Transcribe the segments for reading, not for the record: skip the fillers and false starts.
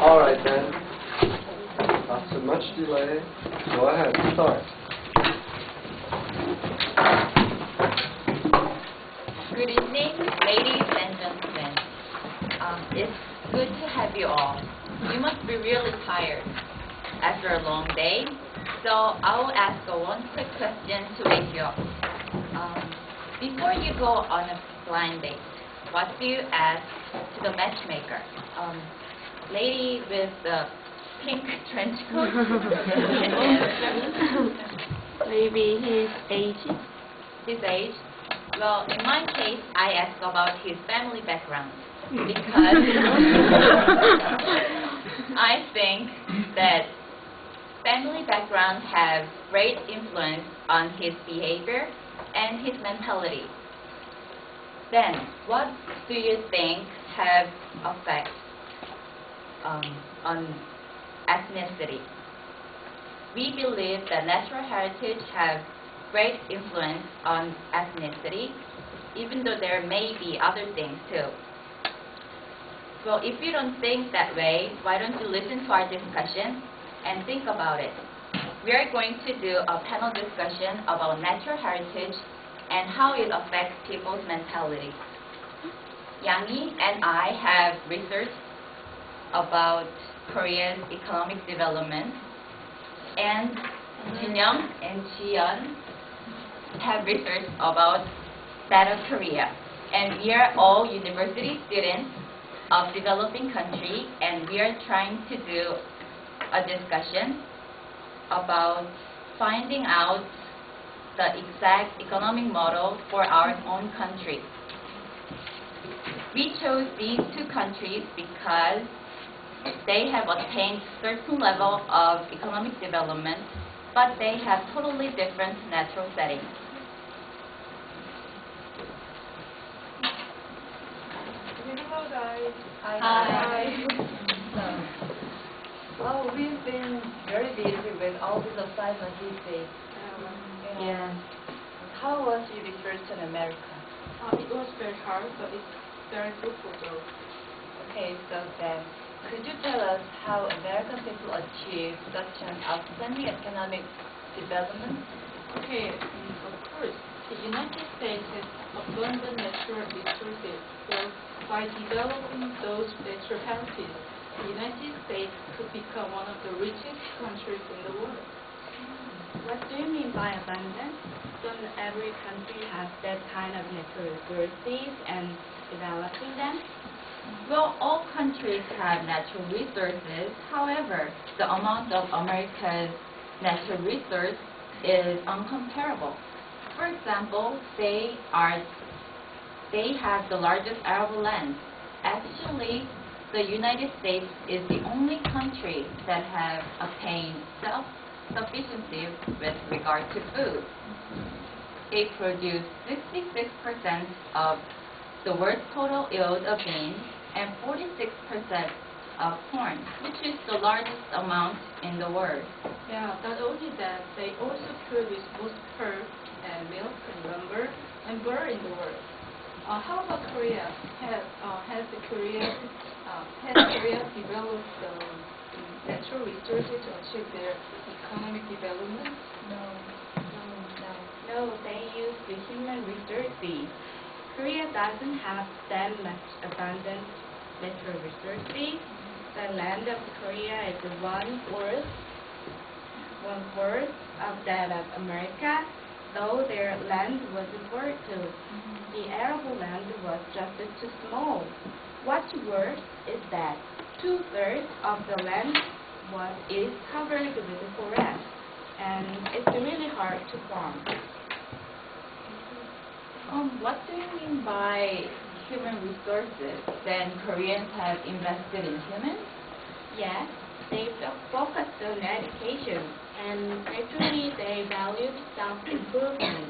All right then. Not so much delay. Go ahead. Start. Good evening, ladies and gentlemen. It's good to have you all. You must be really tired after a long day, so I will ask one quick question to wake you up. Before you go on a blind date, what do you ask to the matchmaker? Lady with the pink trench coat? Can you answer? Maybe his age. His age? Well, in my case, I ask about his family background because I think that family background have great influence on his behavior and his mentality. Then, what do you think have effect on ethnicity? We believe that natural heritage have great influence on ethnicity, even though there may be other things too. Well, if you don't think that way, why don't you listen to our discussion and think about it? We are going to do a panel discussion about natural heritage and how it affects people's mentality. Yangi and I have researched about Korean economic development, and Jinyoung and Jiyeon have researched about that of Korea. And we are all university students of developing country, and we are trying to do a discussion about finding out the exact economic model for our own country. We chose these two countries because they have attained certain level of economic development, but they have totally different natural settings. Hello guys. Hi. Well, we've been very busy with all these assignments these days. Yeah. How was your research in America? It was very hard, but it's very fruitful though. Okay, so then, could you tell us how American people achieve such an outstanding economic development? Okay, of course, the United States has abundant natural resources, so by developing those natural heritage, the United States could become one of the richest countries in the world. What do you mean by abundance? Don't every country have that kind of natural resources and developing them? Well, all countries have natural resources. However, the amount of America's natural resource is uncomparable. For example, they have the largest arable land. Actually, the United States is the only country that have attained self-sufficiency with regard to food. They produce 66% of the world's total yield of beans and 46% of corn, which is the largest amount in the world. Yeah, not only that, they also produce most pork and milk and lumber and butter in the world. How about Korea? Has Korea developed natural resources to achieve their economic development? No, they use the human resources. Korea doesn't have that much abundant natural resources. The land of Korea is one-fourth of that of America, though their land was fertile. The arable land was just too small. What's worse is that 2/3 of the land is covered with forest, and it's really hard to farm. What do you mean by human resources? Then Koreans have invested in humans? Yes, they focused on education, and naturally they valued self-improvement,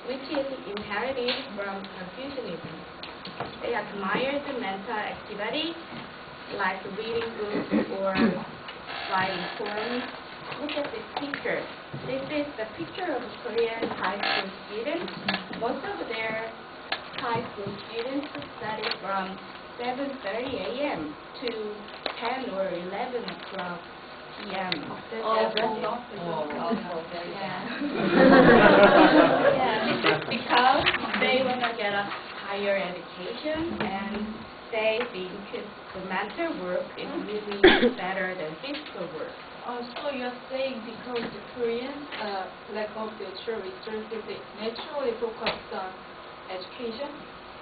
which is inherited from Confucianism. They admired mental activity, like reading books or writing poems. Look at this picture. This is the picture of Korean high school students. Most of their high school students study from 7:30 a.m. to 10 or 11 from PM. Oh, That's also very Yeah. bad. Yeah, because they want to get a higher education and they think the mental work is really better than physical work. So you're saying because the Koreans lack of natural resources, they naturally focused on education?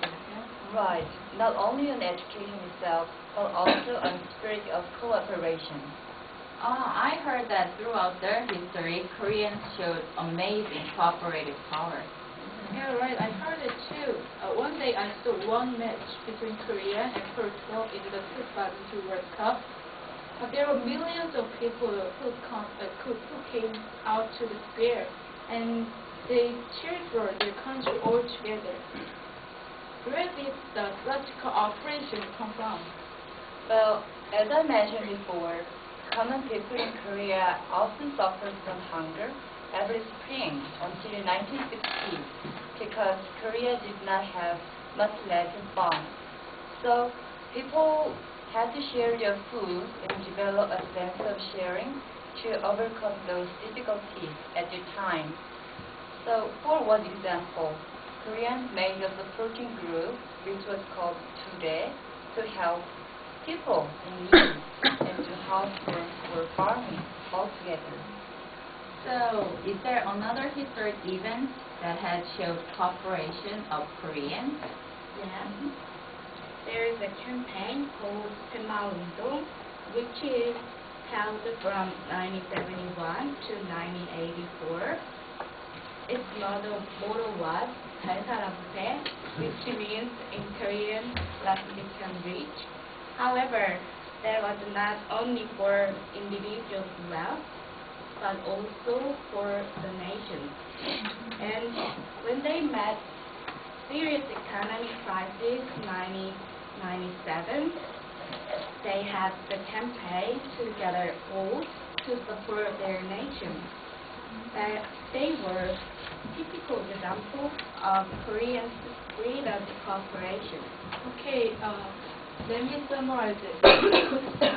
Yeah. Right. Not only on education itself, but also on spirit of cooperation. I heard that throughout their history, Koreans showed amazing cooperative power. Yeah, right. I heard it too. One day I saw one match between Korea and Portugal in the 2002 World Cup. But there were millions of people who came out to the square, and they cheered for their country all together. Where did the such cooperation come from? Well, as I mentioned before, common people in Korea often suffered from hunger every spring until the 1960s because Korea did not have much land to farm. So people had to share their food and develop a sense of sharing to overcome those difficulties at the time. So, for one example, Koreans made a supporting group which was called Ture to help people in need and do housework or farming altogether. So, is there another historic event that has showed cooperation of Koreans? Yeah. There is a campaign called Un동, which is held from 1971 to 1984. Its motto was 잘 살아보세, which means in Korean, let me become rich. However, that was not only for individuals' wealth, but also for the nation. And when they met serious economic crisis 1997, they had the campaign to gather votes to support their nation. They were typical examples of Korean spirit of cooperation. Okay, let me summarize it.